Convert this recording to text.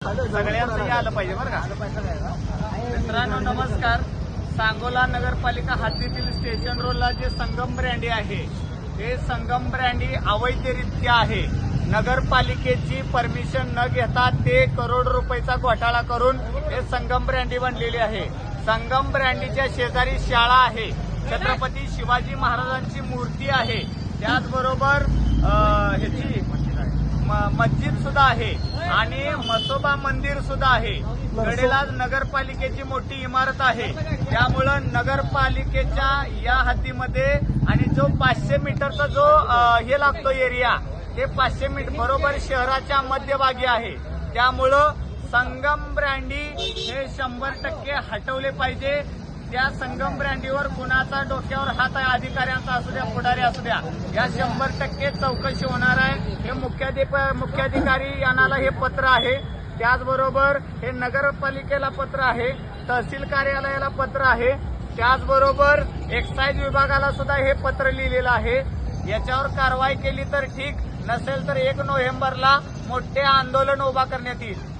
सगळ्यांचंही आलं पाहिजे बरं का. मित्रांनो नमस्कार. सांगोला नगरपालिका हद्दीतील स्टेशन रोडला जे संगम ब्रँडी आहे ते संगम ब्रँडी अवैधरित्या आहे. नगरपालिकेची परमिशन न घेता ते करोड रुपयाचा घोटाळा करून हे संगम ब्रँडी बनलेली आहे. संगम ब्रँडीच्या शेजारी शाळा आहे, छत्रपती शिवाजी महाराजांची मूर्ती आहे, त्याचबरोबर ह्याची मस्जिद सुद्धा आहे आणि मसोबा मंदिर सुद्धा आहे. कडेलाच नगरपालिकेची मोठी इमारत आहे. त्यामुळं नगरपालिकेच्या या हद्दीमध्ये आणि जो 500 मीटरचा जो हे लागतो एरिया ते 500 मीटर बरोबर शहराच्या मध्यभागी आहे. त्यामुळं संगम ब्रँडी हे 100% हटवले पाहिजे. त्या संगम ब्रँडीवर कुणाचा डोक्यावर हात आहे, अधिकाऱ्यांचा असू द्या, पुढारी असू द्या, या 100% चौकशी होणार आहे. हे मुख्याधिकारी यांना हे पत्र आहे, त्याचबरोबर हे नगरपालिकेला पत्र आहे, तहसील कार्यालयाला पत्र आहे, त्याचबरोबर एक्साईज विभागाला सुद्धा हे पत्र लिहिलेलं आहे. याच्यावर कारवाई केली तर ठीक, नसेल तर 1 नोव्हेंबरला मोठे आंदोलन उभा करण्यात येईल.